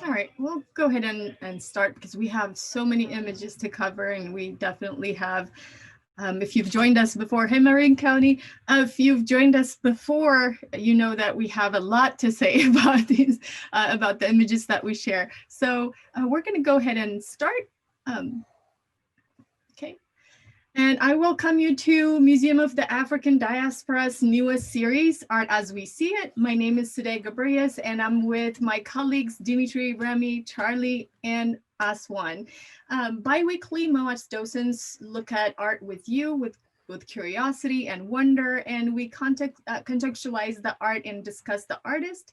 All right, we'll go ahead and start because we have so many images to cover, and we definitely have, if you've joined us before, hey, Marin County, if you've joined us before, you know that we have a lot to say about these, about the images that we share. So we're going to go ahead and start. Okay. And I welcome you to Museum of the African Diaspora's newest series, Art as We See It. My name is Sudey Gabrias, and I'm with my colleagues, Dimitri, Remy, Charlie, and Aswan. Bi-weekly, MoAD Docents look at art with you, with curiosity and wonder, and we contextualize the art and discuss the artist,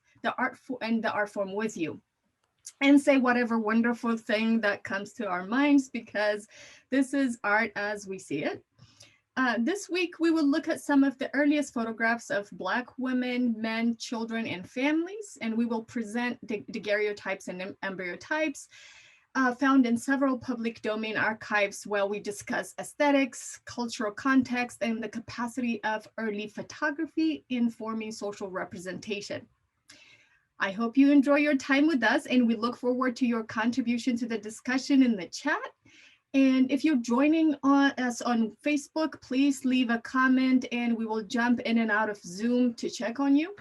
and the art form with you, and say whatever wonderful thing that comes to our minds, because this is art as we see it. This week, we will look at some of the earliest photographs of Black women, men, children, and families, and we will present daguerreotypes and ambrotypes found in several public domain archives, while we discuss aesthetics, cultural context, and the capacity of early photography in forming social representation. I hope you enjoy your time with us, and we look forward to your contribution to the discussion in the chat. And if you're joining us on Facebook, please leave a comment and we will jump in and out of Zoom to check on you.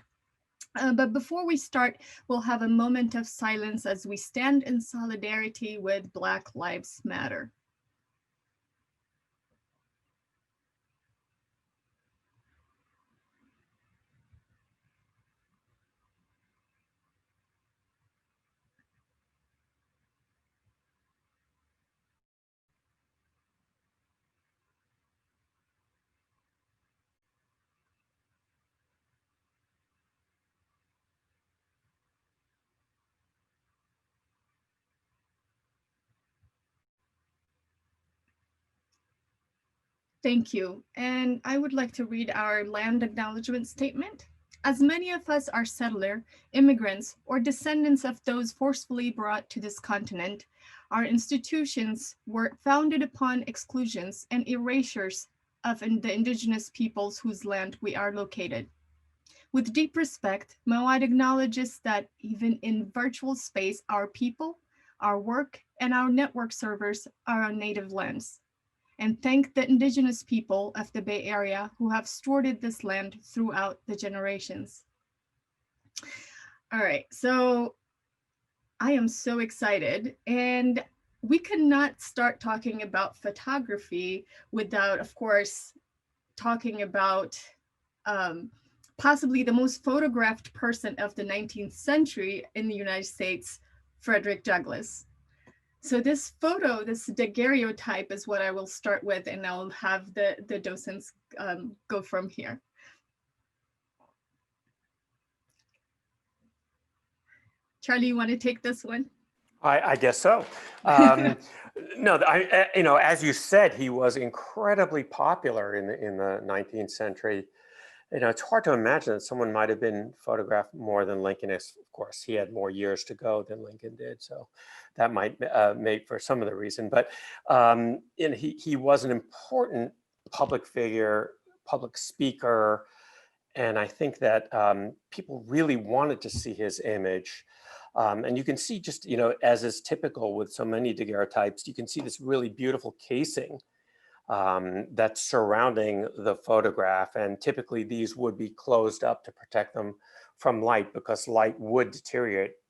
But before we start, we'll have a moment of silence as we stand in solidarity with Black Lives Matter. Thank you. And I would like to read our land acknowledgement statement. As many of us are settler, immigrants, or descendants of those forcefully brought to this continent, our institutions were founded upon exclusions and erasures of the indigenous peoples whose land we are located. With deep respect, MoAD acknowledges that even in virtual space, our people, our work, and our network servers are our native lands, and thank the indigenous people of the Bay Area who have stewarded this land throughout the generations. All right, so I am so excited, and we could not start talking about photography without, of course, talking about possibly the most photographed person of the 19th century in the United States, Frederick Douglass. So this photo, this daguerreotype, is what I will start with, and I'll have the docents go from here. Charlie, you want to take this one? I guess so. No, as you said, he was incredibly popular in the 19th century. It's hard to imagine that someone might have been photographed more than Lincoln is. Of course, he had more years to go than Lincoln did, so that might make for some of the reason. But he was an important public figure, public speaker, and I think that people really wanted to see his image. And you can see just, as is typical with so many daguerreotypes, you can see this really beautiful casing that's surrounding the photograph. And typically these would be closed up to protect them from light, because light would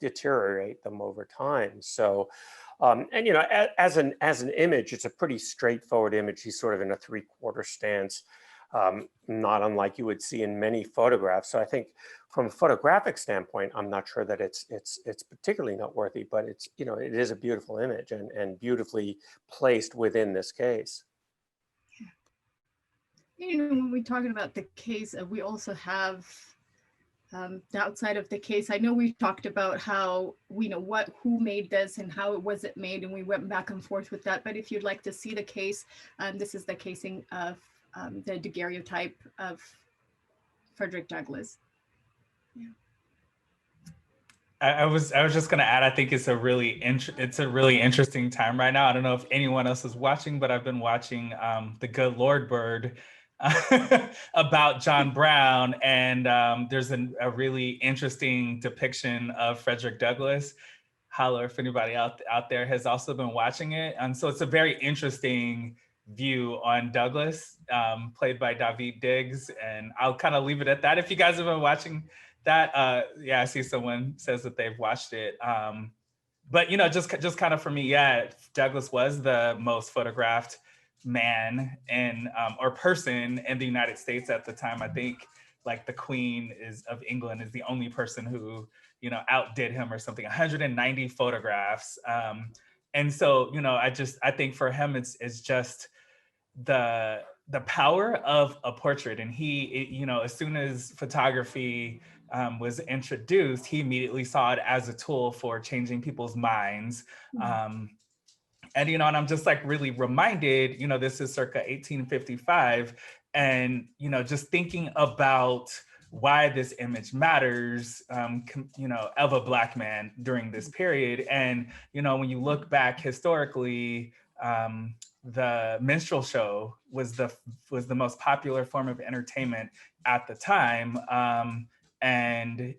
deteriorate them over time. So, as an image, it's a pretty straightforward image. He's sort of in a 3/4 stance, not unlike you would see in many photographs. So I think from a photographic standpoint, I'm not sure that it's particularly noteworthy, but it is a beautiful image and beautifully placed within this case. When we're talking about the case, we also have outside of the case. I know we talked about how who made this and how was it made, and we went back and forth with that. But if you'd like to see the case, this is the casing of the daguerreotype of Frederick Douglass. Yeah. I was just gonna add, I think it's a really interesting time right now. I don't know if anyone else is watching, but I've been watching The Good Lord Bird about John Brown, and there's a really interesting depiction of Frederick Douglass, holler if anybody out there has also been watching it. And so it's a very interesting view on Douglass, played by Daveed Diggs. And I'll kind of leave it at that. If you guys have been watching that, yeah, I see someone says that they've watched it. But just kind of for me, yeah, Douglass was the most photographed man and or person in the United States at the time. I think like the Queen of England is the only person who outdid him or something. 190 photographs, and so I think for him it's just the power of a portrait. And as soon as photography was introduced, he immediately saw it as a tool for changing people's minds. And I'm just like really reminded, this is circa 1855, and just thinking about why this image matters, of a Black man during this period. And when you look back historically, the minstrel show was the most popular form of entertainment at the time, and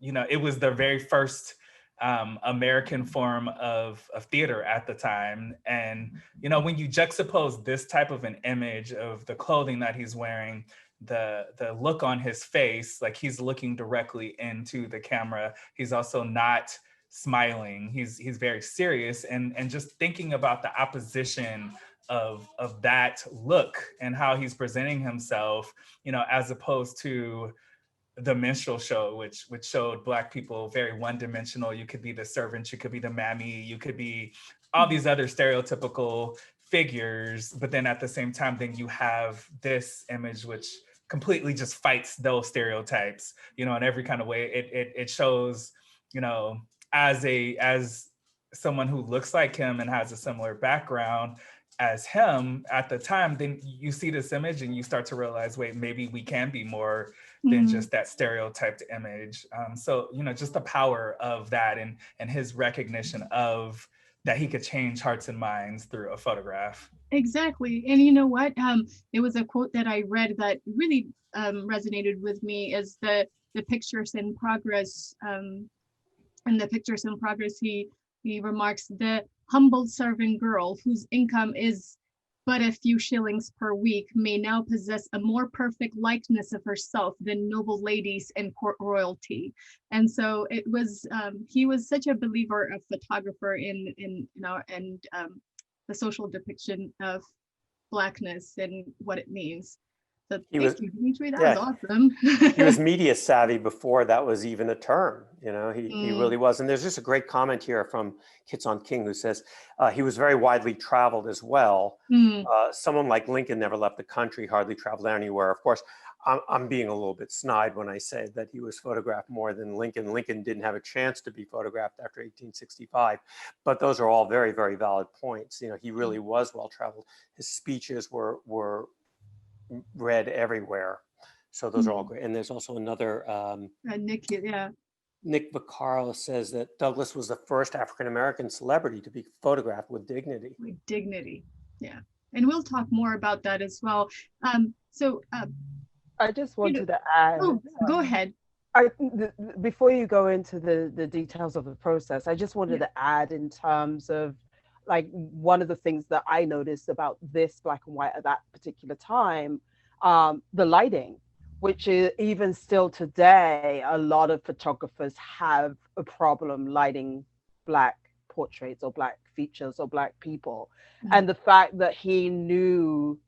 it was the very first American form of theater at the time. And when you juxtapose this type of an image of the clothing that he's wearing, the look on his face, like he's looking directly into the camera, he's also not smiling, he's very serious, and just thinking about the opposition of that look and how he's presenting himself, as opposed to the minstrel show, which showed Black people very one-dimensional. You could be the servant, you could be the mammy, you could be all these other stereotypical figures, but then at the same time, then you have this image which completely just fights those stereotypes, in every kind of way. It shows, as someone who looks like him and has a similar background as him at the time, then you see this image and you start to realize, wait, maybe we can be more than just that stereotyped image. So, just the power of that and his recognition of that he could change hearts and minds through a photograph. Exactly. And you know what? It was a quote that I read that really resonated with me, is the pictures in progress. In the pictures in progress, he remarks, the humble servant girl whose income is but a few shillings per week may now possess a more perfect likeness of herself than noble ladies and court royalty. And so it was, he was such a believer, a photographer in the social depiction of Blackness and what it means. So thank you, Dimitri, that was awesome. He was media savvy before that was even a term, he really was. And there's just a great comment here from Kits on King who says, he was very widely traveled as well. Someone like Lincoln never left the country, hardly traveled anywhere. Of course, I'm being a little bit snide when I say that he was photographed more than Lincoln. Lincoln didn't have a chance to be photographed after 1865, but those are all very, very valid points. He really was well traveled. His speeches were read everywhere. So those are all great. And there's also another, Nick Vaccaro says that Douglass was the first African-American celebrity to be photographed with dignity. With dignity, yeah. And we'll talk more about that as well. I just wanted to add. Oh, go ahead. Before you go into the details of the process, I just wanted to add in terms of, like, one of the things that I noticed about this black and white at that particular time, the lighting, which is even still today, a lot of photographers have a problem lighting Black portraits or Black features or Black people. And the fact that he knew,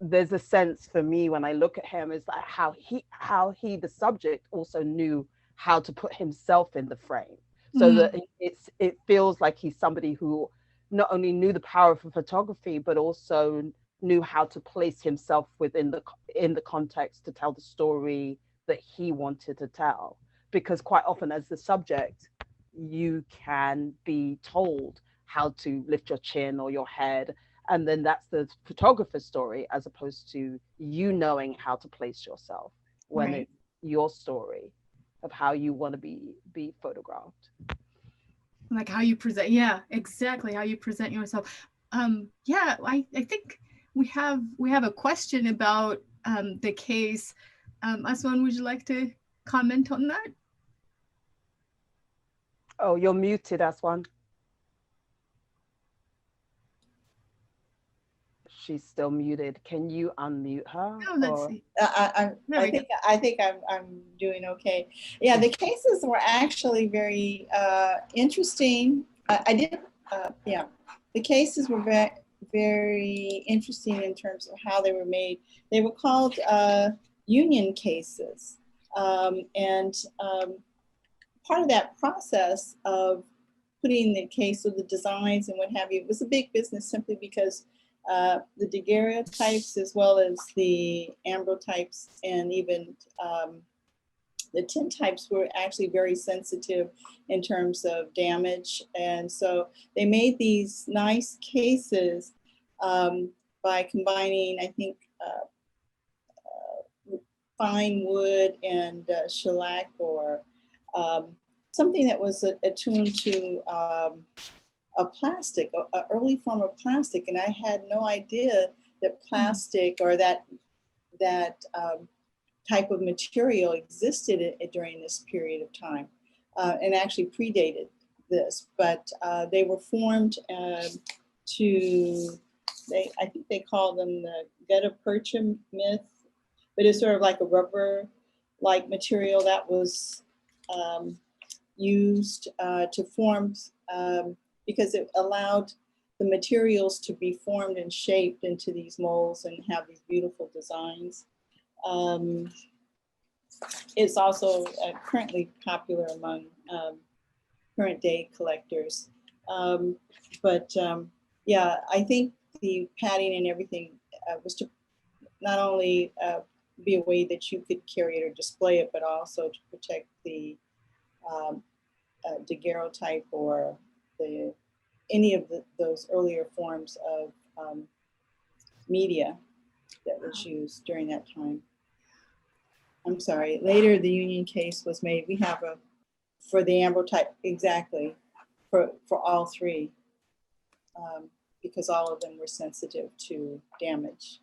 there's a sense for me when I look at him, is like how he, the subject, also knew how to put himself in the frame. So that it feels like he's somebody who not only knew the power of photography, but also knew how to place himself within the context to tell the story that he wanted to tell. Because quite often as the subject, you can be told how to lift your chin or your head, and then that's the photographer's story, as opposed to you knowing how to place yourself when it's your story of how you want to be photographed. Like how you present, exactly, how you present yourself. I think we have a question about the case. Aswan, would you like to comment on that? Oh, you're muted, Aswan. She's still muted. Can you unmute her? Oh, let's Or... see. I There we go. think I'm doing okay. Yeah, the cases were actually very interesting. Yeah, the cases were very interesting in terms of how they were made. They were called union cases, and part of that process of putting the case of the designs and what have you, it was a big business simply because the daguerreotypes, as well as the ambrotypes and even the tintypes, were actually very sensitive in terms of damage. And so they made these nice cases by combining, I think, fine wood and shellac, or something that was attuned to a plastic, an early form of plastic. And I had no idea that plastic or that type of material existed during this period of time, and actually predated this. But they were formed I think they call them the gutta percha myth, but it's sort of like a rubber-like material that was used to form, because it allowed the materials to be formed and shaped into these molds and have these beautiful designs. It's also currently popular among current day collectors. Yeah, I think the padding and everything was to not only be a way that you could carry it or display it, but also to protect the daguerreotype or any of those earlier forms of media that was used during that time. I'm sorry, later the union case was made. We have for the ambrotype, exactly, for all three, because all of them were sensitive to damage.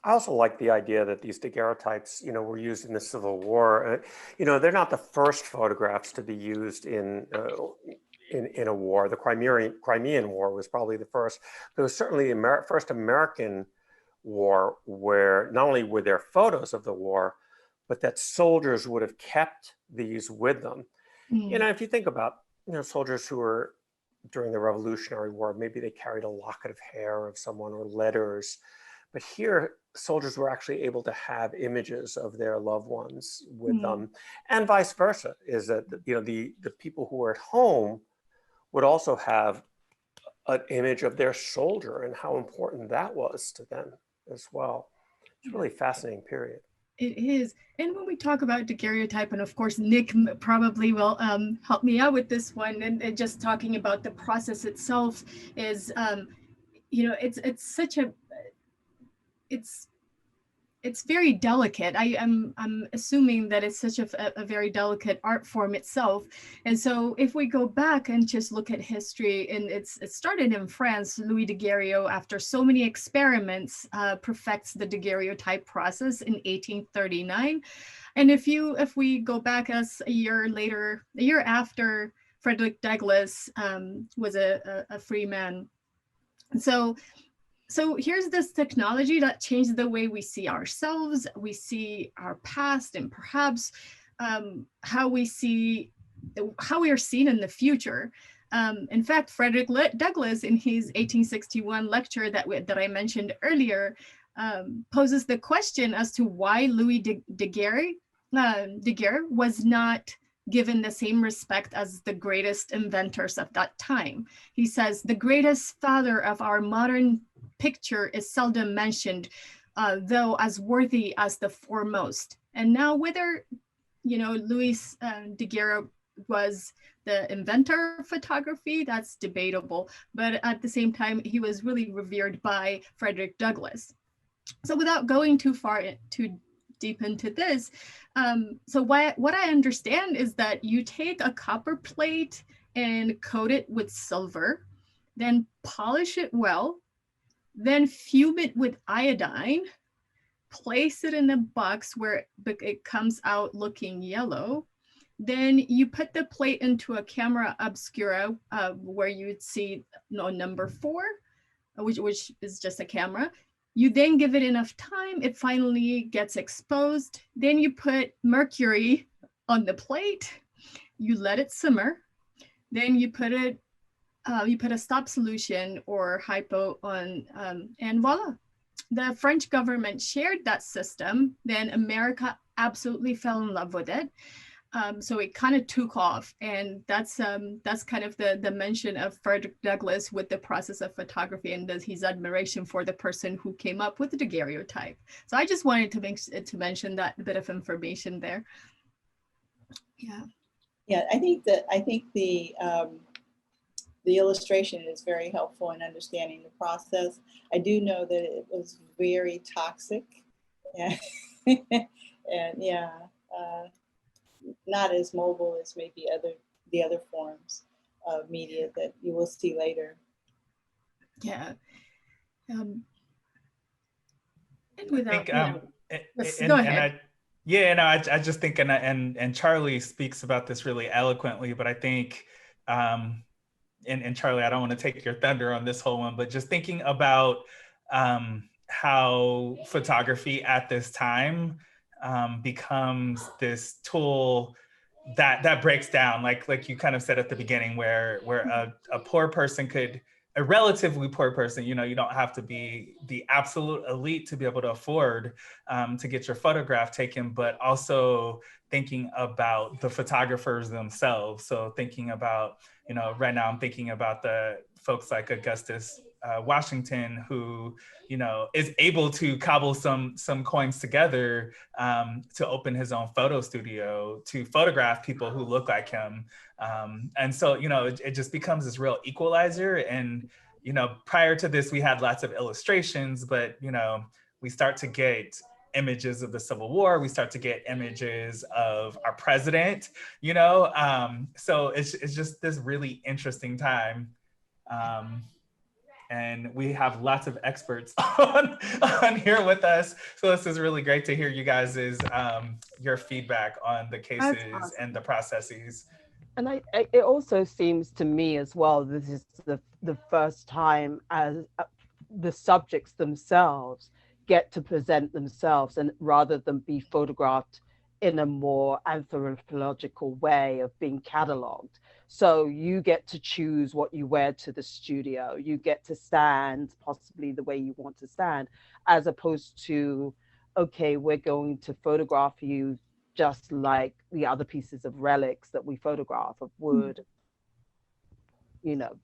I also like the idea that these daguerreotypes, were used in the Civil War. They're not the first photographs to be used in a war. The Crimean War was probably the first. But it was certainly the first American war where not only were there photos of the war, but that soldiers would have kept these with them. If you think about, soldiers who were during the Revolutionary War, maybe they carried a locket of hair of someone or letters. But here, soldiers were actually able to have images of their loved ones with them, and vice versa. Is that the people who were at home would also have an image of their soldier and how important that was to them as well. It's a really fascinating period. It is. And when we talk about daguerreotype, and of course, Nick probably will help me out with this one, and just talking about the process itself is, it's such a, it's very delicate. I'm assuming that it's such a very delicate art form itself. And so if we go back and just look at history, and it started in France, Louis Daguerreau, after so many experiments, perfects the daguerreotype process in 1839. And if we go back as a year after Frederick Douglass was a free man. So here's this technology that changed the way we see ourselves, we see our past, and perhaps how we are seen in the future. In fact, Frederick Douglass, in his 1861 lecture that I mentioned earlier, poses the question as to why Louis Daguerre was not given the same respect as the greatest inventors of that time. He says, the greatest father of our modern picture is seldom mentioned, though as worthy as the foremost. And now whether, Louis Daguerre was the inventor of photography, that's debatable. But at the same time, he was really revered by Frederick Douglass. So without going too deep into this, so what I understand is that you take a copper plate and coat it with silver, then polish it well, then fume it with iodine, place it in a box where it comes out looking yellow, Then you put the plate into a camera obscura where you would see number 4, which is just a camera. You then give it enough time, it finally gets exposed. Then you put mercury on the plate, you let it simmer. Then you put a stop solution or hypo on, and voila. The French government shared that system. Then America absolutely fell in love with it. So it kind of took off, and that's kind of the mention of Frederick Douglass with the process of photography and his admiration for the person who came up with the daguerreotype. So I just wanted to mention that bit of information there. Yeah. Yeah, I think the illustration is very helpful in understanding the process. I do know that it was very toxic, yeah. And yeah, not as mobile as maybe the other forms of media that you will see later. Yeah. And without, I think, go ahead. I just think, and Charlie speaks about this really eloquently, but I think, and Charlie, I don't want to take your thunder on this whole one, but just thinking about how photography at this time becomes this tool that breaks down, like you kind of said at the beginning, where a poor person could, a relatively poor person, you don't have to be the absolute elite to be able to afford to get your photograph taken, but also thinking about the photographers themselves. So thinking about, right now I'm thinking about the folks like Augustus Washington, who, is able to cobble some coins together to open his own photo studio, to photograph people who look like him. And so, it just becomes this real equalizer. And, prior to this, we had lots of illustrations, but, we start to get images of the Civil War, we start to get images of our president, so it's just this really interesting time. And we have lots of experts on here with us. So this is really great to hear you guys' your feedback on the cases Awesome. and the processes. And it also seems to me as well, this is the first time as the subjects themselves get to present themselves, and rather than be photographed in a more anthropological way of being cataloged. So you get to choose what you wear to the studio. You get to stand possibly the way you want to stand, as opposed to, okay, we're going to photograph you just like the other pieces of relics that we photograph, of wood,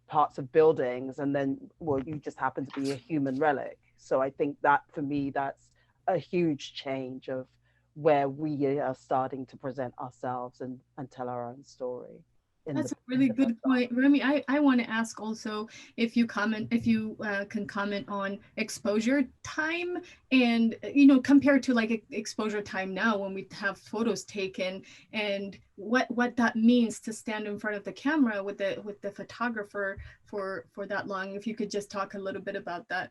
parts of buildings, and then, well, you just happen to be a human relic. So I think that for me, that's a huge change of where we are starting to present ourselves and tell our own story. That's a really good point, Remy. I want to ask also if you can comment on exposure time, and compared to like exposure time now when we have photos taken, and what that means to stand in front of the camera with the photographer for that long. If you could just talk a little bit about that.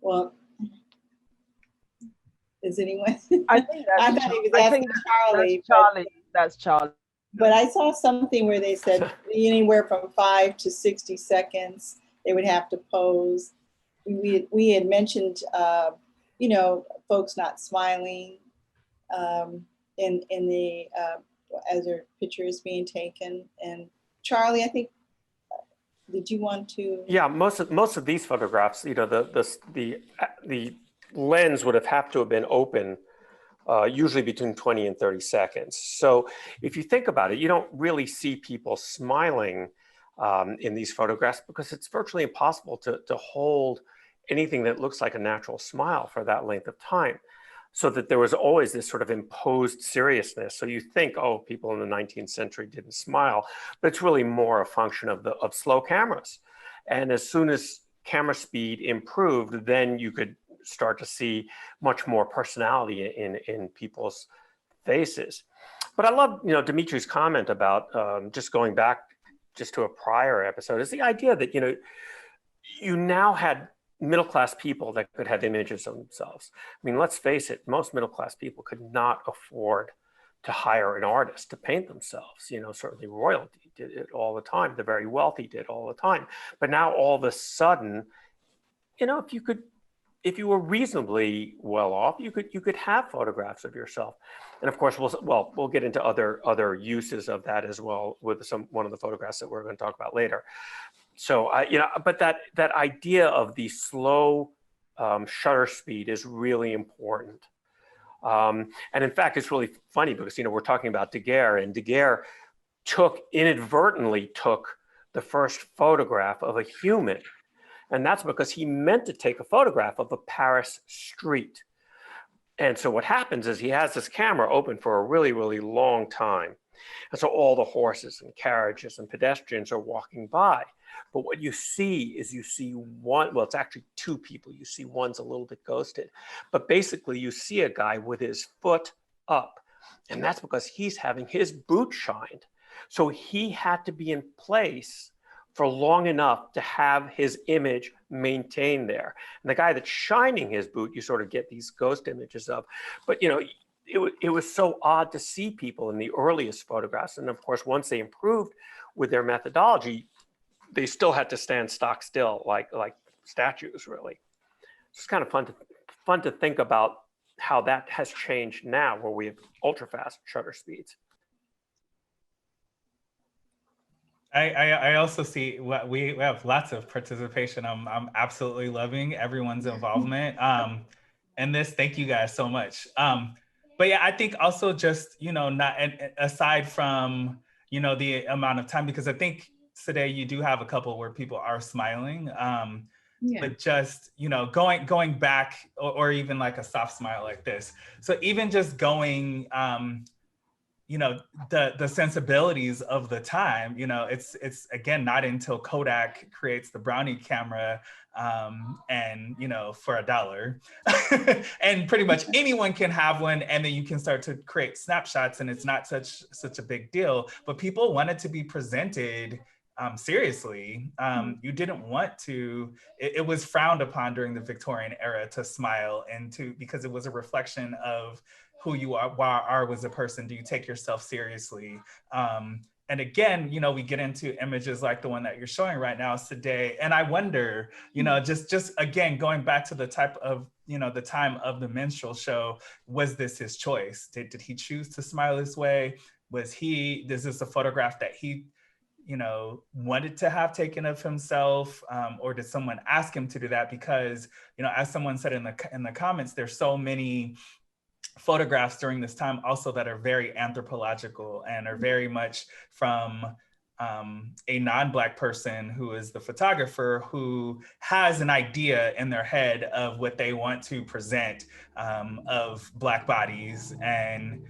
Well, is anyone? I think that's, I thought he was asking Charlie. That's Charlie. But I saw something where they said anywhere from 5 to 60 seconds they would have to pose. We had mentioned, folks not smiling in the as their picture is being taken. And Charlie, I think, did you want to? Yeah, most of these photographs, the lens would have to have been open usually between 20 and 30 seconds. So if you think about it, you don't really see people smiling in these photographs, because it's virtually impossible to hold anything that looks like a natural smile for that length of time. So that there was always this sort of imposed seriousness. So you think, oh, people in the 19th century didn't smile, but it's really more a function of slow cameras. And as soon as camera speed improved, then you could start to see much more personality in people's faces. But I love, Dimitri's comment about just going back just to a prior episode, is the idea that, you now had middle-class people that could have images of themselves. I mean, let's face it, most middle-class people could not afford to hire an artist to paint themselves. You know, certainly royalty did it all the time. The very wealthy did all the time. But now all of a sudden, you know, if you were reasonably well off, you could have photographs of yourself. And of course, we'll get into other uses of that as well with one of the photographs that we're going to talk about later. So you know, but that idea of the slow shutter speed is really important. And in fact, it's really funny because, you know, we're talking about Daguerre, and Daguerre inadvertently took the first photograph of a human. And that's because he meant to take a photograph of a Paris street. And so what happens is he has this camera open for a really, really long time. And so all the horses and carriages and pedestrians are walking by. But what you see is one, well, it's actually two people. You see one's a little bit ghosted. But basically you see a guy with his foot up. And that's because he's having his boot shined. So he had to be in place for long enough to have his image maintained there. And the guy that's shining his boot, you sort of get these ghost images of. But, you know, it was so odd to see people in the earliest photographs. And of course, once they improved with their methodology, they still had to stand stock still like statues, really. It's kind of fun to think about how that has changed now, where we have ultra fast shutter speeds. I also see what we have lots of participation. I'm absolutely loving everyone's involvement. And this, thank you guys so much. But yeah, I think also just, you know, not aside from, you know, the amount of time, because I think today you do have a couple where people are smiling, but just, you know, going back or even like a soft smile like this. So even just going, you know, the sensibilities of the time, you know, it's again, not until Kodak creates the Brownie camera and, you know, for $1 and pretty much anyone can have one. And then you can start to create snapshots and it's not such a big deal, but people wanted to be presented seriously. You didn't want to, it was frowned upon during the Victorian era to smile because it was a reflection of who you are as a person. Do you take yourself seriously? And again, you know, we get into images like the one that you're showing right now today. And I wonder, you know, just again, going back to the type of, you know, the time of the minstrel show, was this his choice? Did he choose to smile this way? Is this a photograph that he, you know, wanted to have taken of himself, or did someone ask him to do that? Because, you know, as someone said in the comments, there's so many photographs during this time also that are very anthropological and are very much from a non-Black person who is the photographer, who has an idea in their head of what they want to present of Black bodies, and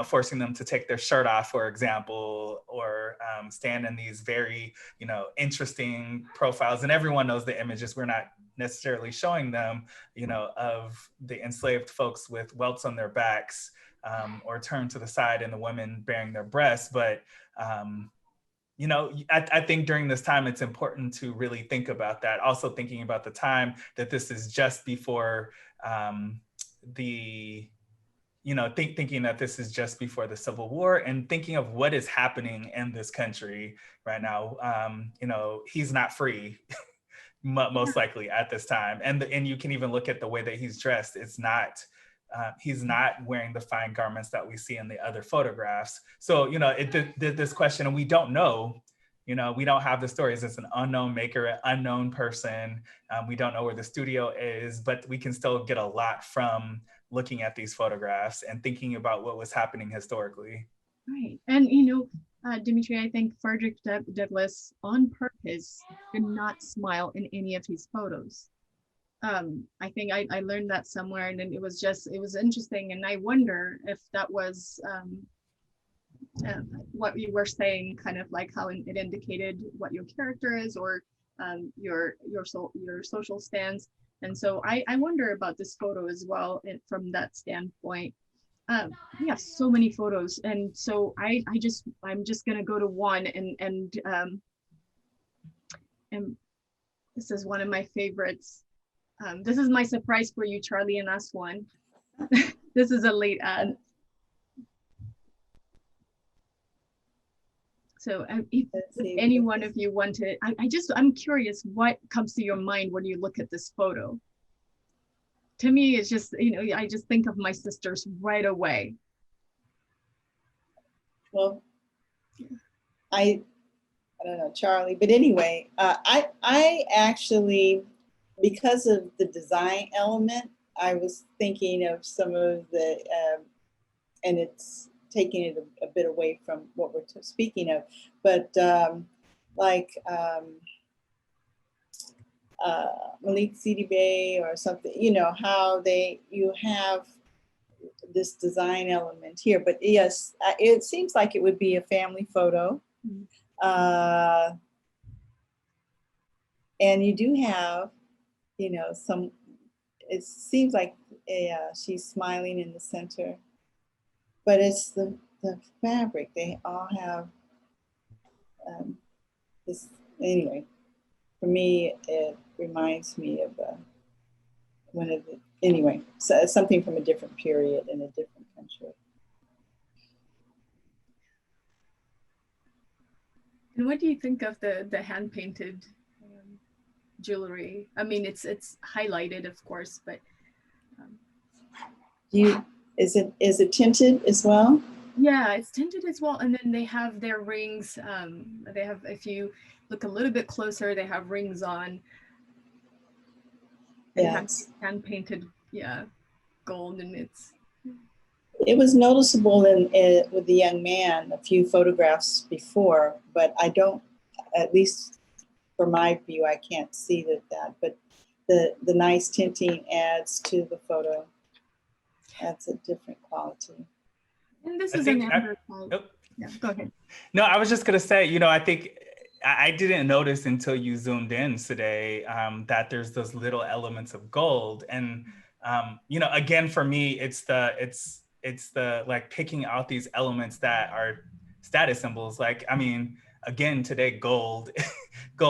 forcing them to take their shirt off, for example, or stand in these very, you know, interesting profiles. And everyone knows the images. We're not necessarily showing them, you know, of the enslaved folks with welts on their backs, or turned to the side, and the women bearing their breasts. But, you know, I think during this time, it's important to really think about that. Also thinking about the time that this is just before thinking that this is just before the Civil War, and thinking of what is happening in this country right now. You know, he's not free. Most likely at this time, and you can even look at the way that he's dressed. It's not, he's not wearing the fine garments that we see in the other photographs. So, you know, this question, and we don't know, you know, we don't have the stories. It's an unknown maker, an unknown person. We don't know where the studio is, but we can still get a lot from looking at these photographs and thinking about what was happening historically. Right, and you know, Dimitri, I think Frederick Douglass on purpose did not smile in any of his photos. I think I learned that somewhere, and then it was interesting. And I wonder if that was what you were saying, kind of like how it indicated what your character is, or your social stance. And so I wonder about this photo as well, from that standpoint. We have so many photos, and so I'm just gonna go to one and This is one of my favorites. This is my surprise for you, Charlie, and last one. This is a late ad. So if any one of you want to, I'm curious what comes to your mind when you look at this photo. To me, it's just, I just think of my sisters right away. Well, I don't know, Charlie, but anyway, I actually, because of the design element, I was thinking of some of the, and it's taking it a bit away from what we're speaking of, but like Malik Sidibe or something, how you have this design element here. But yes, it seems like it would be a family photo. And you do have, some, it seems like she's smiling in the center, but it's the fabric. They all have this, anyway, for me, it reminds me of one of the, anyway, so something from a different period in a different country. And what do you think of the hand-painted jewelry? I mean, it's highlighted, of course, but is it tinted as well? Yeah, it's tinted as well. And then they have their rings. They have, if you look a little bit closer, they have rings on. Yes. Hand painted, yeah, gold, and it was noticeable with the young man a few photographs before, but I don't, at least for my view, I can't see that, but the nice tinting adds to the photo. That's a different quality. And this is an amber quality. Oh. Yeah, go ahead. No, I was just gonna say, I think I didn't notice until you zoomed in today that there's those little elements of gold, and again, for me, it's the like picking out these elements that are status symbols. Like, I mean, again, today, gold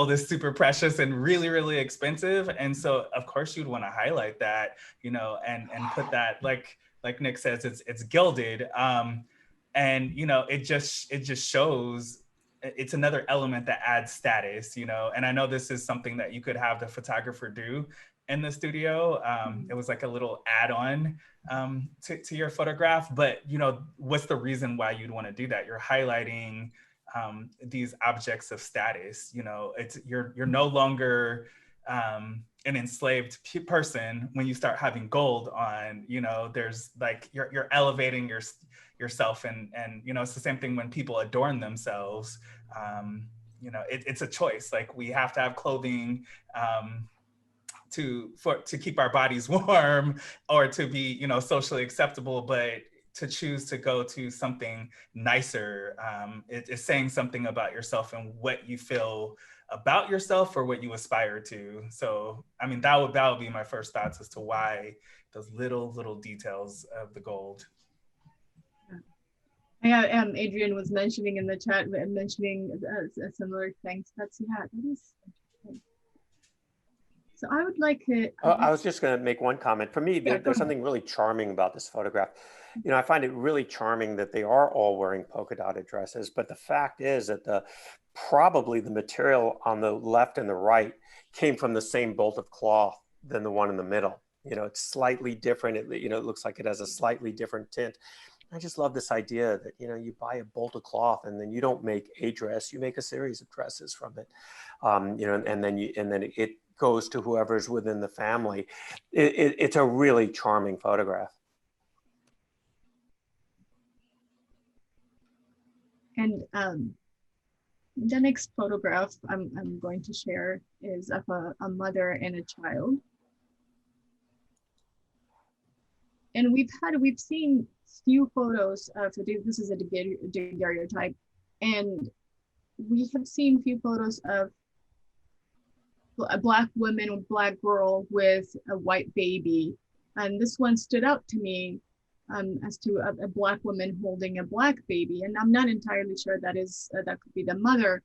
is super precious and really, really expensive, and so of course you'd want to highlight that, and put that, like Nick says, it's gilded, and it just shows. It's another element that adds status, and I know this is something that you could have the photographer do in the studio. It was like a little add-on to your photograph, but what's the reason why you'd want to do that? You're highlighting these objects of status. You're no longer an enslaved person when you start having gold on. There's like you're elevating yourself, and it's the same thing when people adorn themselves. It's a choice. Like, we have to have clothing to keep our bodies warm, or to be socially acceptable, but to choose to go to something nicer, it's saying something about yourself and what you feel about yourself, or what you aspire to. So, I mean, that would be my first thoughts as to why those little details of the gold. Yeah, Adrian was mentioning in the chat, a similar thing. So that is interesting. So I would like to. I was just going to make one comment. For me, there's something really charming about this photograph. I find it really charming that they are all wearing polka dotted dresses, but the fact is that probably the material on the left and the right came from the same bolt of cloth than the one in the middle. It's slightly different. It looks like it has a slightly different tint. I just love this idea that, you buy a bolt of cloth and then you don't make a dress, you make a series of dresses from it. And then it goes to whoever's within the family. It's a really charming photograph. And the next photograph I'm going to share is of a mother and a child. And we've seen few photos of, this is a daguerreotype, and we have seen few photos of a Black woman, a Black girl with a white baby. And this one stood out to me as to a Black woman holding a Black baby. And I'm not entirely sure that could be the mother.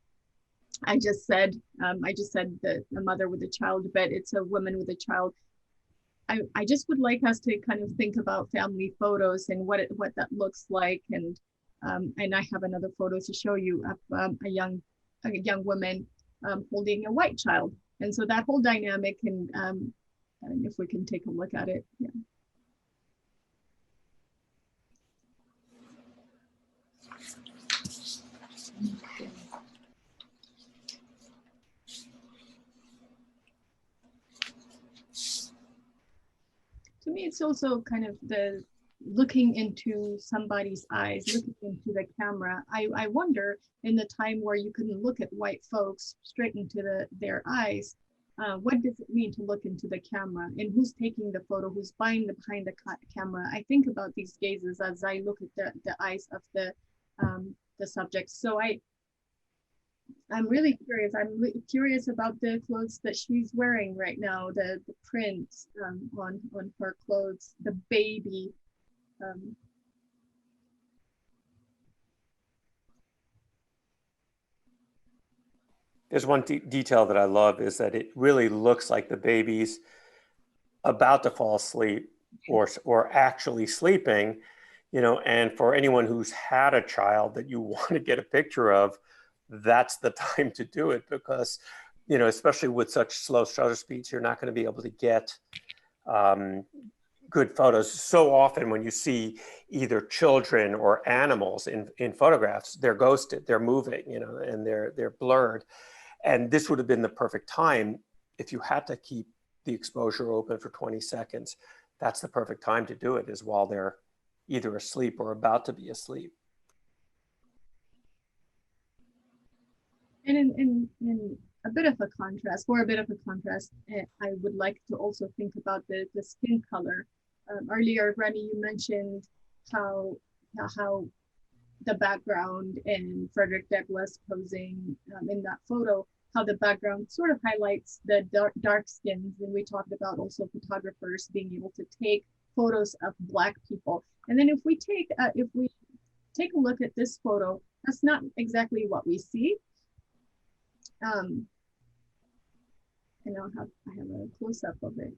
I just said that a mother with a child, but it's a woman with a child. I just would like us to kind of think about family photos and what that looks like, and I have another photo to show you of a young woman holding a white child, and so that whole dynamic, and if we can take a look at it, yeah. To me, it's also kind of the looking into somebody's eyes, looking into the camera. I wonder, in the time where you couldn't look at white folks straight into their eyes, what does it mean to look into the camera, and who's taking the photo, who's behind the camera? I think about these gazes as I look at the eyes of the subject. So I'm really curious. I'm curious about the clothes that she's wearing right now, the prints on her clothes, the baby. There's one detail that I love, is that it really looks like the baby's about to fall asleep or actually sleeping, you know, and for anyone who's had a child that you want to get a picture of, that's the time to do it, because, you know, especially with such slow shutter speeds, you're not going to be able to get good photos. So often when you see either children or animals in photographs, they're ghosted, they're moving, you know, and they're blurred. And this would have been the perfect time if you had to keep the exposure open for 20 seconds. That's the perfect time to do it, is while they're either asleep or about to be asleep. And in a bit of a contrast, I would like to also think about the skin color. Earlier, Remy, you mentioned how the background in Frederick Douglass posing in that photo, how the background sort of highlights the dark skins. And we talked about also photographers being able to take photos of Black people. And then if we take a look at this photo, that's not exactly what we see. And I have a close-up of it.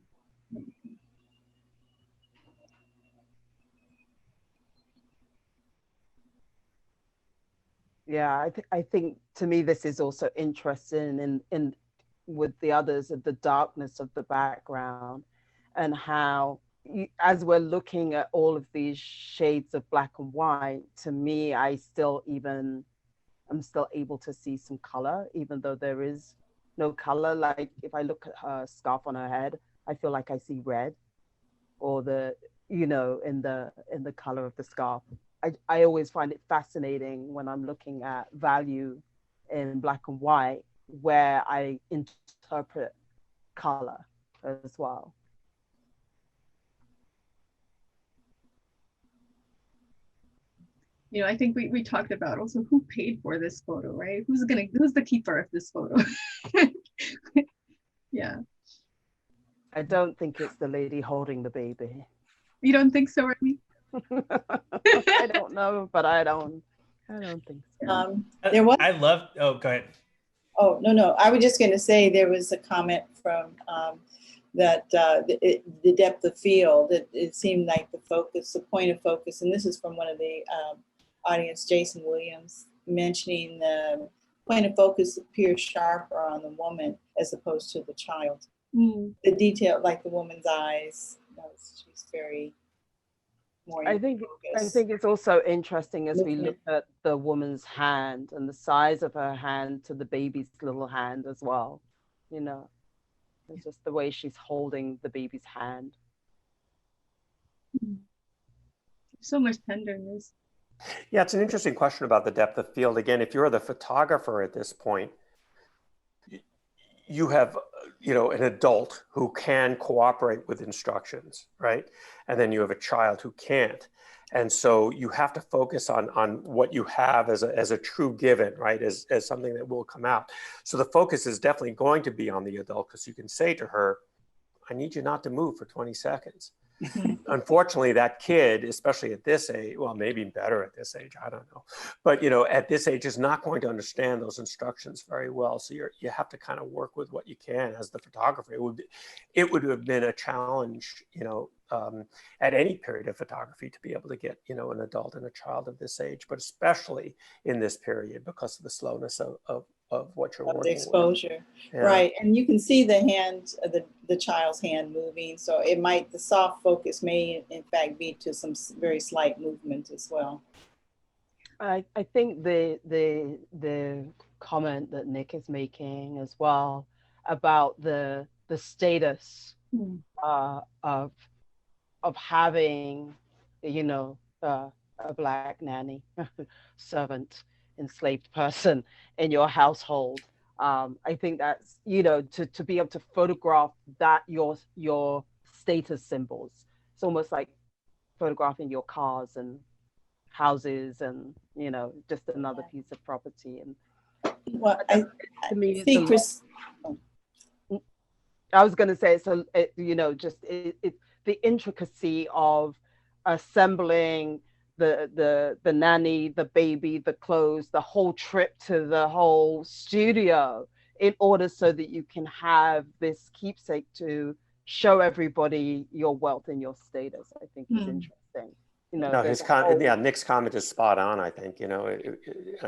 Yeah, I think to me this is also interesting in with the others, of the darkness of the background, and how as we're looking at all of these shades of black and white, to me, I'm still able to see some color, even though there is no color. Like if I look at her scarf on her head, I feel like I see red, or in the color of the scarf. I always find it fascinating when I'm looking at value in black and white, where I interpret color as well. You know, I think we talked about also who paid for this photo, right? Who's the keeper of this photo? Yeah. I don't think it's the lady holding the baby. You don't think so, Remy? I don't know, but I don't think so. There was. I love. Oh, go ahead. Oh, no. I was just going to say there was a comment from that the depth of field. It seemed like the point of focus, and this is from one of the audience, Jason Williams, mentioning the point of focus appears sharper on the woman as opposed to the child. Mm. The detail, like the woman's eyes, she's very more. I think it's also interesting as we look at the woman's hand and the size of her hand to the baby's little hand as well. You know, it's just the way she's holding the baby's hand. So much tenderness. Yeah, it's an interesting question about the depth of field. Again, if you're the photographer at this point, you have, you know, an adult who can cooperate with instructions, right? And then you have a child who can't. And so you have to focus on what you have as a true given, right? As something that will come out. So the focus is definitely going to be on the adult, because you can say to her, I need you not to move for 20 seconds. Unfortunately, that kid, especially at this age, well, maybe better at this age, I don't know. But, at this age is not going to understand those instructions very well. So you have to kind of work with what you can as the photographer. It would have been a challenge, at any period of photography to be able to get, an adult and a child of this age, but especially in this period because of the slowness of what you're working the exposure. with. Yeah. Right. And you can see the hand, the child's hand moving. So the soft focus may in fact be to some very slight movement as well. I think the comment that Nick is making as well about the status of having, a Black nanny, servant, enslaved person in your household. I think that's, to be able to photograph that, your status symbols. It's almost like photographing your cars and houses and, just another piece of property. And well, to me, see, Chris. I was going to say, just the intricacy of assembling the nanny, the baby, the clothes, the whole trip to the whole studio, in order so that you can have this keepsake to show everybody your wealth and your status. I think is interesting. No, Nick's comment is spot on. I think, I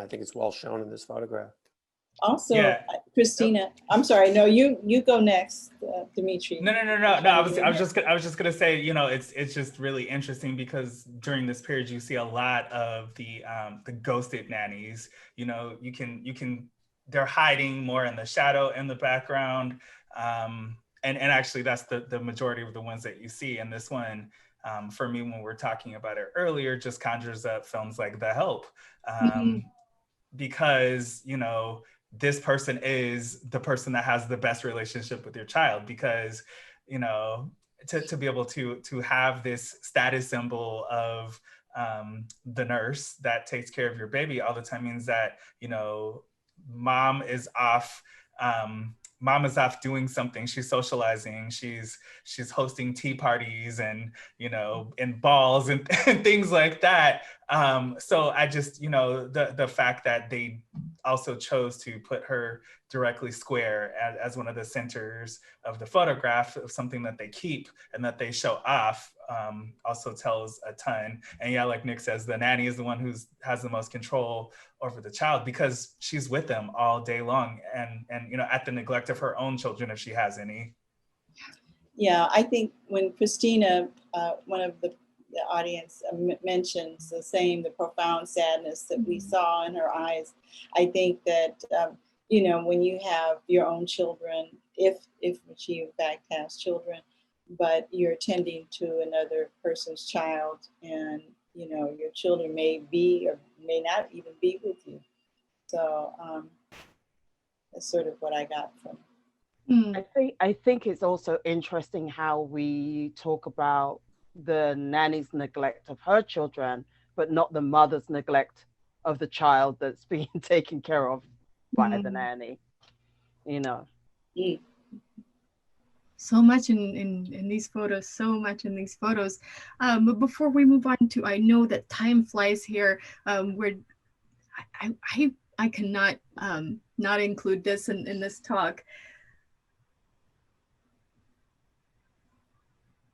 think it's well shown in this photograph. Also, Christina, I'm sorry. No, you go next, Dimitri. No. I was just gonna say, it's just really interesting because during this period you see a lot of the ghosted nannies. They're hiding more in the shadow in the background, and actually that's the majority of the ones that you see. And this one, for me, when we're talking about it earlier, just conjures up films like The Help, because this person is the person that has the best relationship with your child, because to be able to have this status symbol of the nurse that takes care of your baby all the time means that mom is off doing something. She's socializing, she's hosting tea parties and and balls and things like that. So I just the fact that they also chose to put her directly square as one of the centers of the photograph, of something that they keep and that they show off, also tells a ton. And yeah, like Nick says, the nanny is the one who has the most control over the child because she's with them all day long, and at the neglect of her own children if she has any. Yeah, I think when Christina, one of the audience, mentions the profound sadness that we saw in her eyes, I think that when you have your own children, if she in fact has children, but you're tending to another person's child, and your children may be or may not even be with you. So that's sort of what I got from. I think it's also interesting how we talk about the nanny's neglect of her children, but not the mother's neglect of the child that's being taken care of by the nanny. So much in these photos, but before we move on to, I know that time flies here, where I cannot not include this in this talk.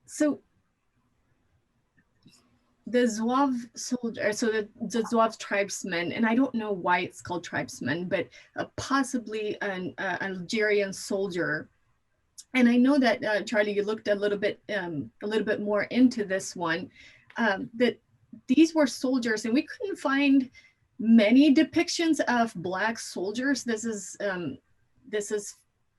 So the Zouave soldier, so the Zouave tribesmen, and I don't know why it's called tribesmen, but possibly an Algerian soldier. And I know that Charlie, you looked a little bit more into this one, that these were soldiers, and we couldn't find many depictions of Black soldiers. This is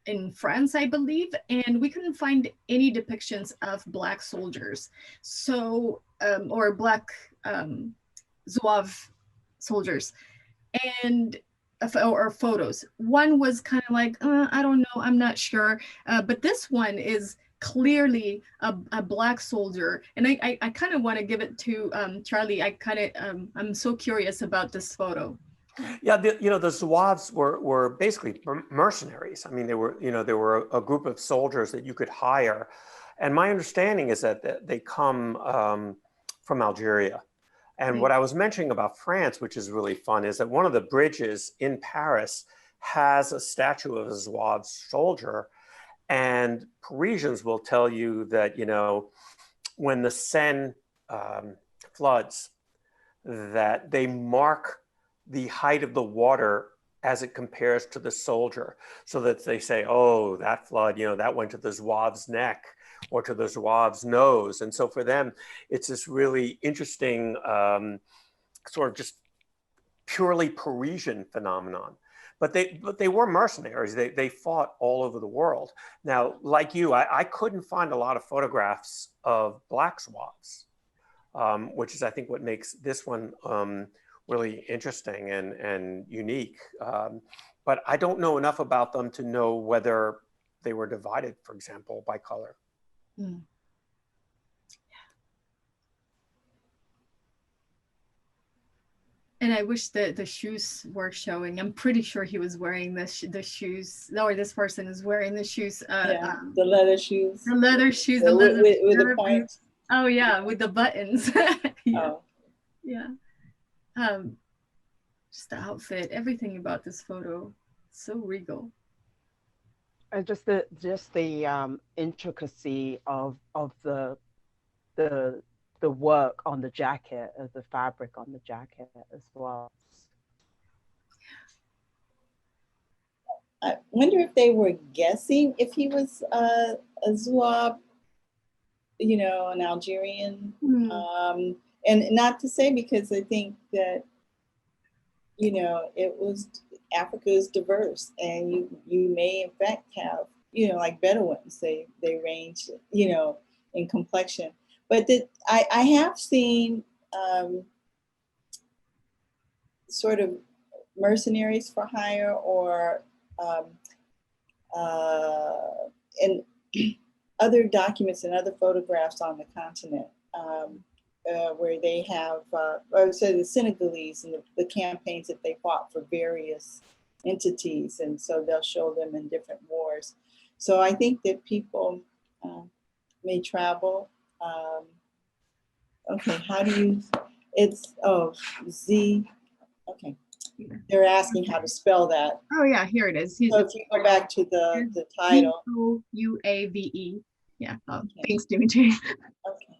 in France, I believe, and we couldn't find any depictions of Black soldiers, so or Black Zouave soldiers, and or photos. One was kind of like, I don't know, I'm not sure, but this one is clearly a Black soldier, and I kind of want to give it to Charlie. I'm so curious about this photo. Yeah, the Zouaves were basically mercenaries. I mean, they were a group of soldiers that you could hire, And my understanding is that they come from Algeria. And what I was mentioning about France, which is really fun, is that one of the bridges in Paris has a statue of a Zouave soldier. And Parisians will tell you that, you know, when the Seine floods, that they mark the height of the water as it compares to the soldier, so that they say, oh, that flood, you know, that went to the Zouave's neck or to the Zouave's nose. And so for them, it's this really interesting sort of just purely Parisian phenomenon. But they were mercenaries. They fought all over the world. Now, like you, I couldn't find a lot of photographs of black Zouaves, which is, I think, what makes this one really interesting and unique. But I don't know enough about them to know whether they were divided, for example, by color. Mm. And I wish that the shoes were showing. I'm pretty sure he was wearing the shoes, or this person is wearing the shoes. The leather shoes. The leather shoes, with the leather points. boots. Oh yeah, with the buttons. Yeah. Oh. Yeah. Just the outfit, everything about this photo, so regal. And just the intricacy of the work on the jacket, of the fabric on the jacket as well. I wonder if they were guessing if he was a Zouave, you know, an Algerian. Mm. And not to say, because I think that, you know, Africa is diverse, and you may in fact have, you know, like Bedouins, they range, you know, in complexion. But I have seen sort of mercenaries for hire, or in other documents and other photographs on the continent, where they have, or say the Senegalese and the campaigns that they fought for various entities, and so they'll show them in different wars. So I think that people may travel. Okay, how do you, Z, okay. They're asking how to spell that. Oh yeah, here it is. So if you go back to the title. Uave. Yeah, thanks, Dimitri. Okay,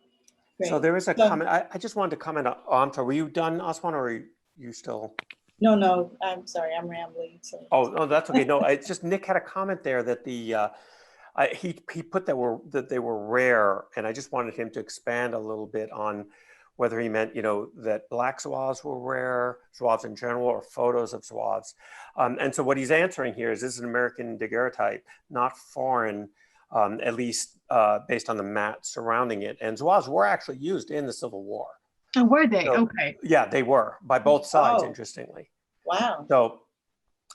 great. So there is a comment. I just wanted to comment on, I'm sorry, were you done, Aswan, or are you still? No, I'm sorry, I'm rambling. So. Oh, that's okay. No, it's just Nick had a comment there that he put that they were rare, and I just wanted him to expand a little bit on whether he meant, you know, that black Zouaves were rare, Zouaves in general, or photos of Zouaves. And so what he's answering here is, this is an American daguerreotype, not foreign, at least based on the mat surrounding it. And Zouaves were actually used in the Civil War. Oh, were they? So, okay. Yeah, they were, by both sides, interestingly. Wow. So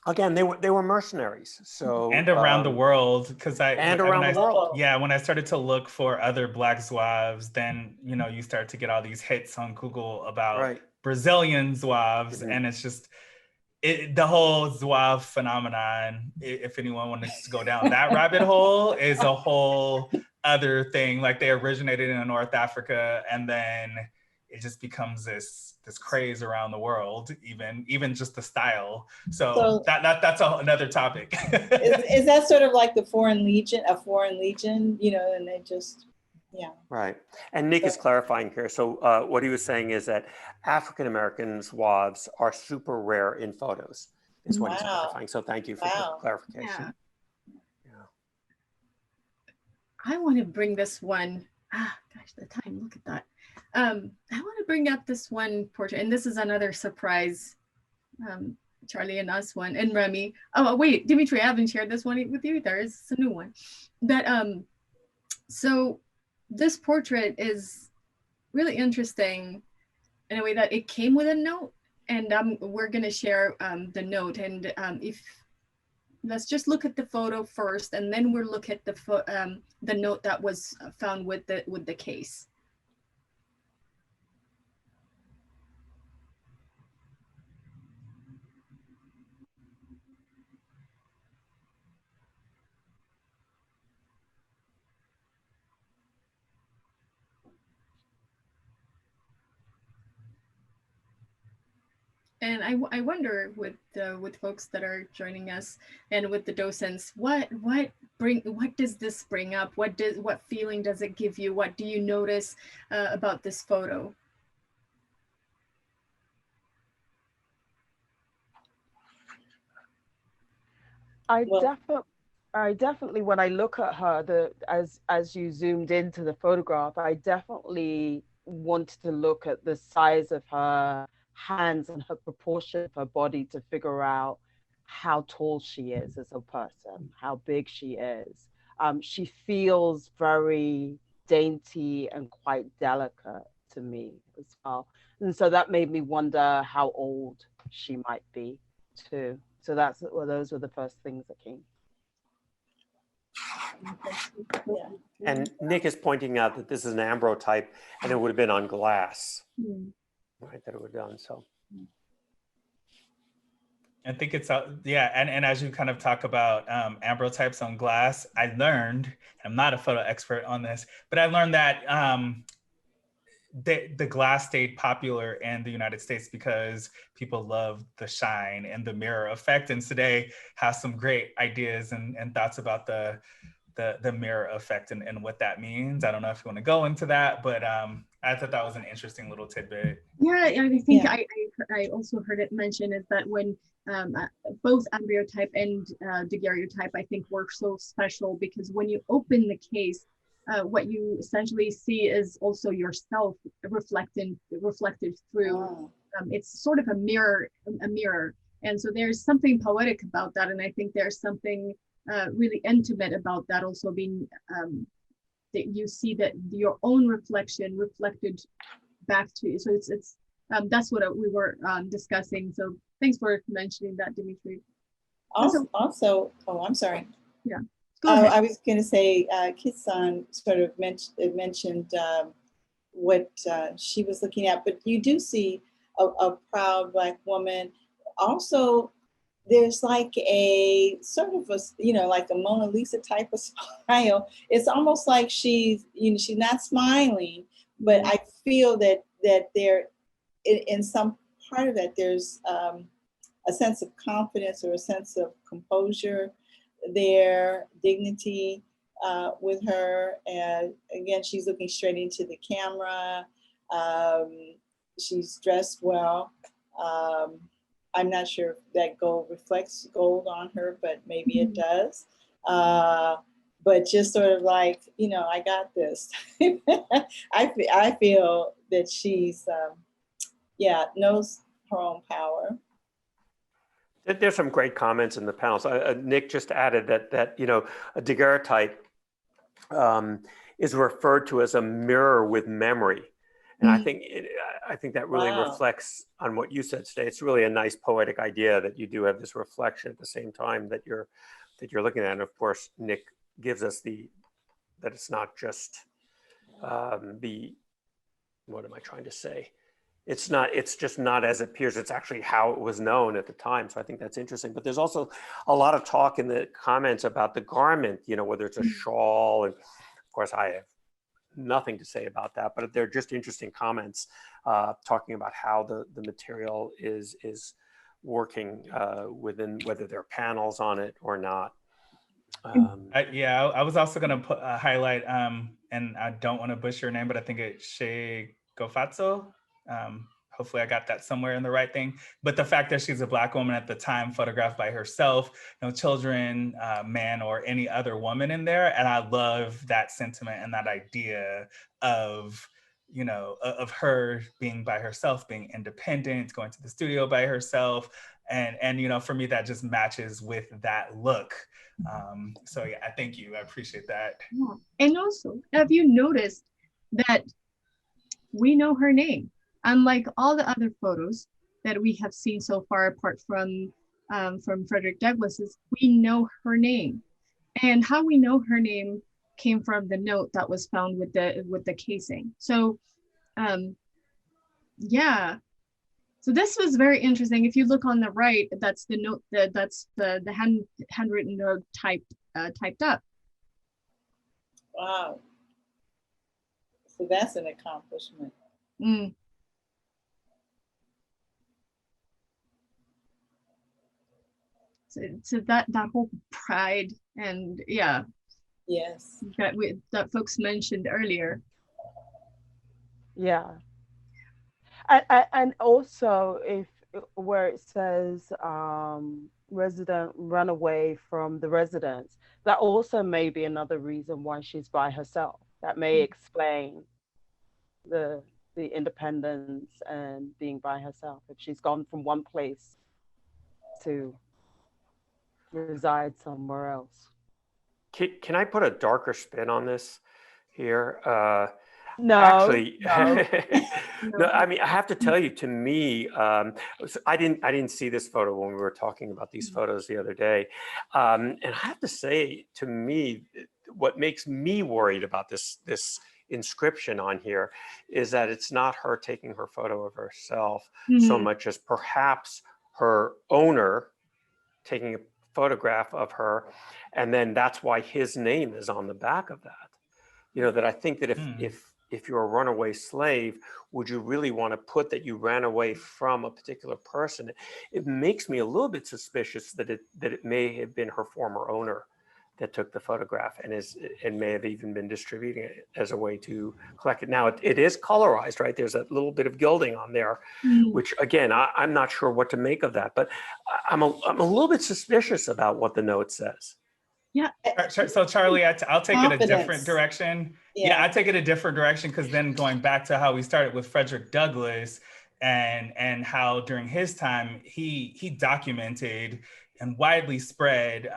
again, they were mercenaries. So and around the world, because the world. Yeah, when I started to look for other black Zouaves, then you know you start to get all these hits on Google about Brazilian Zouaves, and it's just the whole Zouave phenomenon. If anyone wants to go down that rabbit hole, is a whole other thing. Like, they originated in North Africa, and then it just becomes this craze around the world, even just the style. So that's another topic. Is that sort of like a foreign legion, you know, and they just, yeah. Right. And Nick is clarifying here. So what he was saying is that African-American Zouaves are super rare in photos, is what he's clarifying. So thank you for the clarification. Yeah. I want to bring this one. Gosh, the time, look at that. I want to bring up this one portrait, and this is another surprise. Charlie and us one, and Remy. Oh wait, Dimitri, I haven't shared this one with you. There is a new one. That so this portrait is really interesting in a way that it came with a note, and we're gonna share the note. And if let's just look at the photo first, and then we'll look at the note that was found with the case. And I wonder with folks that are joining us and with the docents, what does this bring up? What feeling does it give you? What do you notice about this photo? Well, I definitely, when I look at her, as you zoomed into the photograph, I definitely wanted to look at the size of her hands and her proportion of her body to figure out how tall she is as a person, how big she is. She feels very dainty and quite delicate to me as well. And so that made me wonder how old she might be too. So those were the first things that came. yeah. And Nick is pointing out that this is an ambrotype and it would have been on glass, Hmm. right, that it would have done, so. I think it's, yeah, and as you kind of talk about ambrotypes on glass, I learned, I'm not a photo expert on this, but I learned that the glass stayed popular in the United States because people love the shine and the mirror effect. And today has some great ideas and thoughts about the mirror effect and what that means. I don't know if you want to go into that, but I thought that was an interesting little tidbit. Yeah, I think Yeah. I also heard it mentioned is that when both ambrotype and daguerreotype, I think, were so special because when you open the case, what you essentially see is also yourself reflected through. Oh, It's sort of a mirror, and so there's something poetic about that, and I think there's something really intimate about that also being that you see that your own reflection reflected back to you. So it's that's what we were discussing. So thanks for mentioning that, Dimitri. also, oh, I'm sorry. Yeah, go ahead. I was going to say, Kitsan sort of mentioned what she was looking at, but you do see a proud Black woman. Also, there's like a sort of a, like a Mona Lisa type of smile. It's almost like she's not smiling, but I feel that there, in some part of that, there's a sense of confidence or a sense of composure there, dignity with her. And again, she's looking straight into the camera. She's dressed well. I'm not sure if that gold reflects gold on her, but maybe it does. But just sort of like, I got this. I feel that she's, knows her own power. There's some great comments in the panels. Nick just added that a daguerreotype is referred to as a mirror with memory, and I think that really Wow. reflects on what you said today. It's really a nice poetic idea that you do have this reflection at the same time that you're looking at. And of course, Nick gives us that it's not just what am I trying to say? It's just not as it appears. It's actually how it was known at the time. So I think that's interesting. But there's also a lot of talk in the comments about the garment, whether it's a shawl. And of course, I have nothing to say about that, but they're just interesting comments talking about how the material is working within, whether there are panels on it or not. I was also going to highlight, and I don't want to butcher her name, but I think it's Shea Gofatso. Hopefully I got that somewhere in the right thing. But the fact that she's a Black woman at the time, photographed by herself, no children, man, or any other woman in there. And I love that sentiment and that idea of, of her being by herself, being independent, going to the studio by herself. And for me, that just matches with that look. So yeah, I thank you. I appreciate that. Yeah. And also, have you noticed that we know her name? Unlike all the other photos that we have seen so far, apart from Frederick Douglass's, we know her name. And how we know her name came from the note that was found with the casing. So yeah. So this was very interesting. If you look on the right, that's the note, that's the handwritten note typed up. Wow. So that's an accomplishment. Mm. So that whole pride and yeah, Yes. that folks mentioned earlier. Yeah. And also, if where it says resident run away from the residence, that also may be another reason why she's by herself. That may explain the independence and being by herself. If she's gone from one place to reside somewhere else. Can I put a darker spin on this here? No, Actually, no. no, I mean, I have to tell you, to me, I didn't see this photo when we were talking about these photos the other day. And I have to say, to me, what makes me worried about this inscription on here is that it's not her taking her photo of herself so much as perhaps her owner taking a photograph of her, and then that's why his name is on the back of that. You know, that I think that if you're a runaway slave, would you really want to put that you ran away from a particular person? It makes me a little bit suspicious that it may have been her former owner that took the photograph and may have even been distributing it as a way to collect it. Now it is colorized, right? There's a little bit of gilding on there, which again, I'm not sure what to make of that, but I'm a little bit suspicious about what the note says. Yeah. So Charlie, I'll take it a different Confidence. direction. Yeah. I take it a different direction, because then going back to how we started with Frederick Douglass and how during his time he documented and widely spread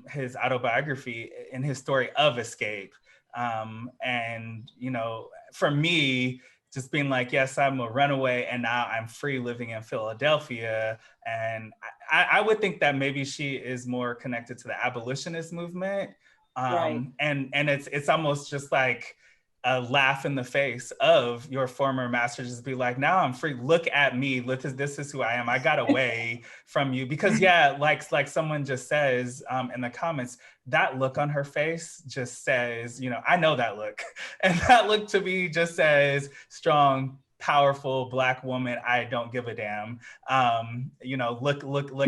his autobiography in his story of escape. And you know, for me, just being like, yes, I'm a runaway and now I'm free living in Philadelphia. And I would think that maybe she is more connected to the abolitionist movement. Right. And it's almost just like a laugh in the face of your former master, just be like, now I'm free, look at me, this is who I am, I got away from you. Because yeah, like someone just says in the comments, that look on her face just says, you know, I know that look. And that look to me just says strong, powerful Black woman, I don't give a damn. You know, look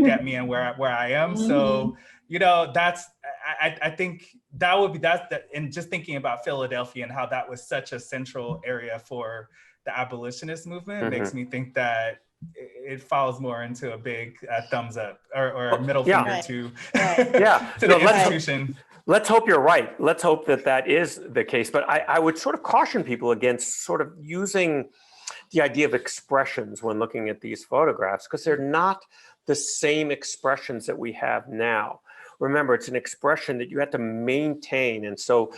at me and where I am. So, you know, I think that would be, and just thinking about Philadelphia and how that was such a central area for the abolitionist movement makes me think that it falls more into a big thumbs up or a middle finger to the institution. Let's hope you're right. Let's hope that is the case. But I would sort of caution people against sort of using the idea of expressions when looking at these photographs, because they're not the same expressions that we have now. Remember, it's an expression that you have to maintain. And so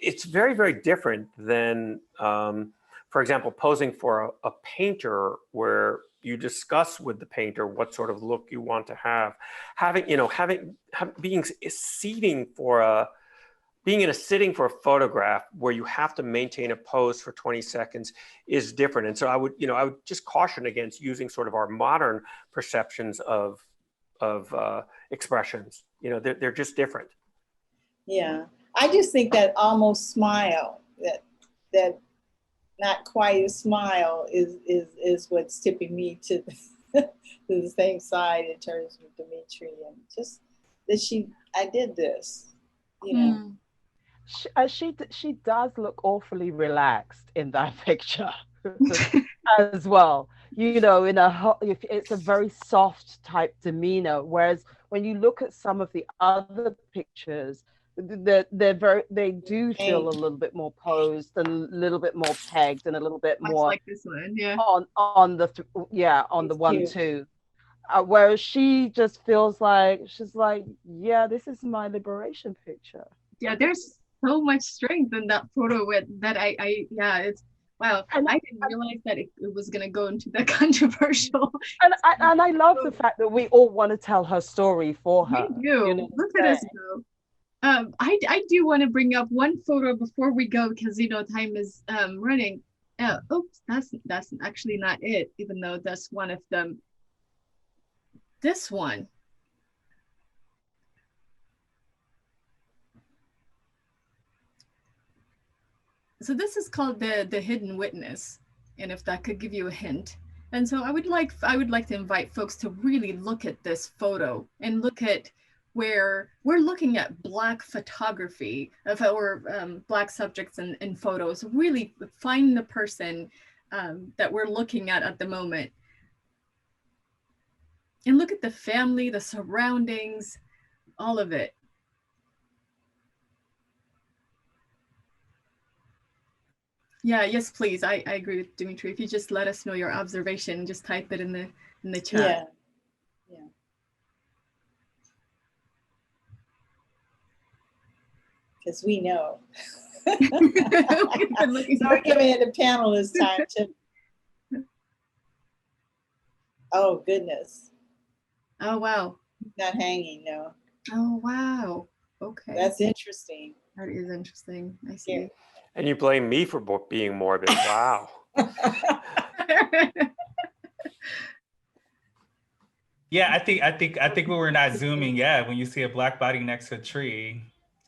it's very, very different than, for example, posing for a painter where you discuss with the painter what sort of look you want to have. Being in a sitting for a photograph where you have to maintain a pose for 20 seconds is different. And so I would just caution against using sort of our modern perceptions of expressions. You know, they're just different. Yeah, I just think that almost smile, that not quite a smile is what's tipping me to the same side in terms of Dimitri, and just that I did this, you know. She does look awfully relaxed in that picture as well. You know, it's a very soft type demeanor. Whereas when you look at some of the other pictures, they do feel a little bit more posed and a little bit more pegged and a little bit more like this one, yeah. on the one too. Whereas she just feels like she's like, yeah, this is my liberation picture. Yeah, there's so much strength in that photo it's wow. And I didn't realize that it was gonna go into the controversial. And I love the fact that we all want to tell her story for her. We do. You know, look at us go. I do want to bring up one photo before we go, because you know time is running. Oops, that's actually not it, even though that's one of them. This one. So this is called the hidden witness, and if that could give you a hint, And so I would like to invite folks to really look at this photo and look at where we're looking at Black photography of our Black subjects in photos. Really find the person that we're looking at the moment. And look at the family, the surroundings, all of it. Yeah, yes, please. I agree with Dimitri. If you just let us know your observation, just type it in the chat. Yeah. Yeah. Because we know. We've been looking So we're giving it the panelists time to. Oh goodness. Oh wow. Not hanging, no. Oh wow. Okay. That's interesting. That is interesting. I see. Yeah. And you blame me for being morbid. Wow. Yeah, I think when we're not zooming, yeah, when you see a Black body next to a tree,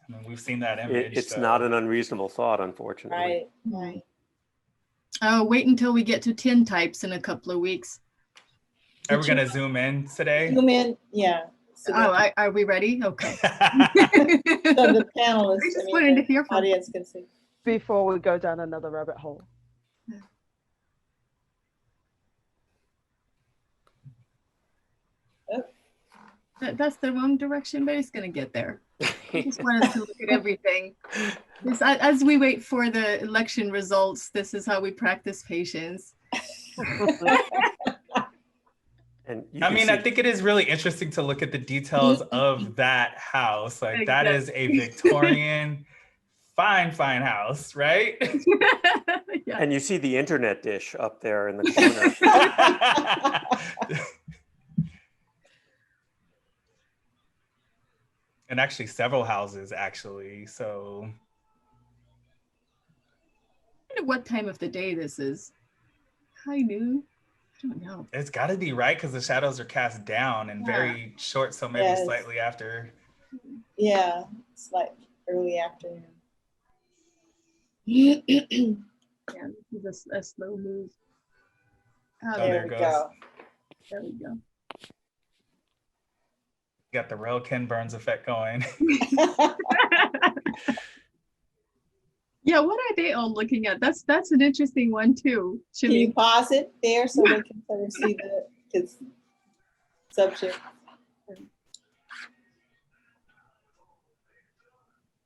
I mean, we've seen that image. It's so. not an unreasonable thought, unfortunately. Right, right. Oh, wait until we get to tintypes in a couple of weeks. Are we gonna zoom in today? Zoom in, yeah. So Are we ready? Okay. so the panelists, I just wanted to hear from audience can see. Before we go down another rabbit hole. That's the wrong direction, but it's going to get there. I just want us to look at everything. As we wait for the election results, this is how we practice patience. And I mean, I think it is really interesting to look at the details of that house. Like that is a Victorian, fine house, right? Yeah. And you see the internet dish up there in the corner. And actually several houses actually, so. I wonder what time of the day this is. High noon? I don't know. It's gotta be right because the shadows are cast down and very short, so maybe slightly after. Yeah, it's like early afternoon. Yeah, this is a slow move. Oh, there it goes. Go. There we go. Got the real Ken Burns effect going. Yeah, what are they all looking at? That's an interesting one too. Can you pause it there so they can sort of see the subject?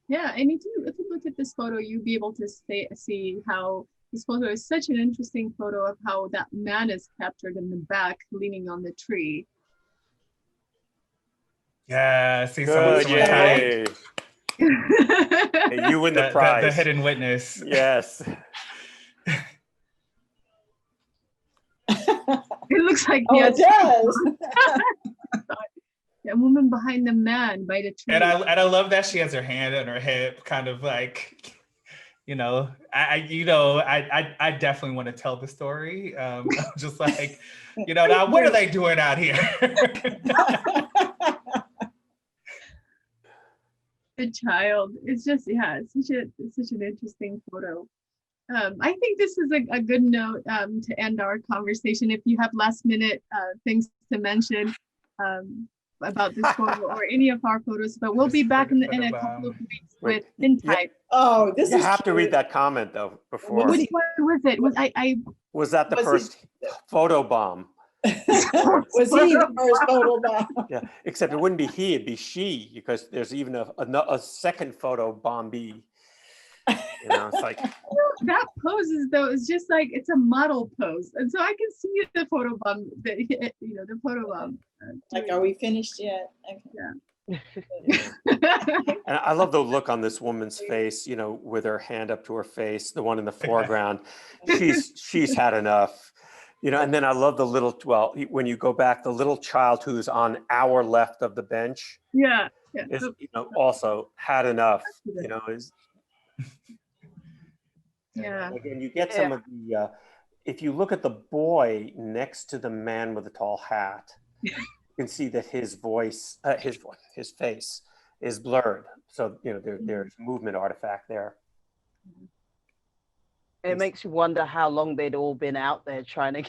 Yeah, and if you look at this photo, you'll be able to see how this photo is such an interesting photo of how that man is captured in the back, leaning on the tree. Yeah, see someone Yay. Hey, you win the prize. The hidden witness. Yes. It looks like it does. The woman behind the man by the tree. And I love that she has her hand on her hip, kind of like, you know, I definitely want to tell the story. Just like, you know, now what are they doing out here? The child. It's just, yeah, it's such an interesting photo. I think this is a good note to end our conversation. If you have last minute things to mention about this photo or any of our photos, but we'll be back in a couple of weeks with tintype. Oh, this you is have to read that comment though before. Which one was it? Was that the first photo bomb? Was he the first photo bomb? Yeah, except it wouldn't be he, it'd be she, because there's even a second photo bombee. You know, it's like that pose is though it's just like it's a model pose, and so I can see the photo bomb. The photo bomb. Like, are we finished yet? Okay. Yeah. And I love the look on this woman's face. You know, with her hand up to her face, the one in the foreground. She's had enough. You know, and then I love the little. Well, when you go back, the little child who's on our left of the bench. Yeah. Is, you know, also had enough. You know, is. Yeah. Again, you get some of the, if you look at the boy next to the man with the tall hat, you can see that his face is blurred. So, you know, there's movement artifact there. It makes you wonder how long they'd all been out there trying to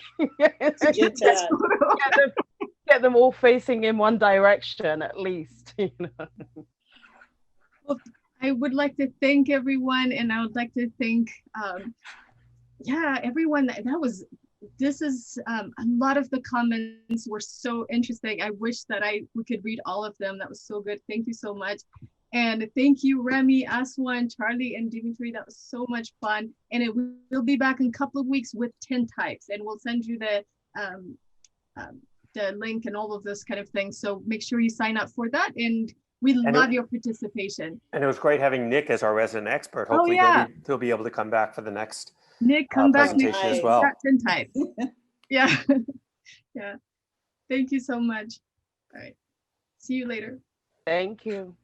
get them all facing in one direction at least. You know? Well, I would like to thank everyone, and I would like to thank, everyone. This is a lot of the comments were so interesting. I wish that we could read all of them. That was so good. Thank you so much. And thank you, Remy, Aswan, Charlie, and Dimitri. That was so much fun. And we'll be back in a couple of weeks with 10 types, and we'll send you the link and all of those kind of things. So make sure you sign up for that. And we love your participation. And it was great having Nick as our resident expert. Hopefully he'll be able to come back for the next Nick, come back presentation as well. 10 types. Yeah. Yeah. Thank you so much. All right. See you later. Thank you.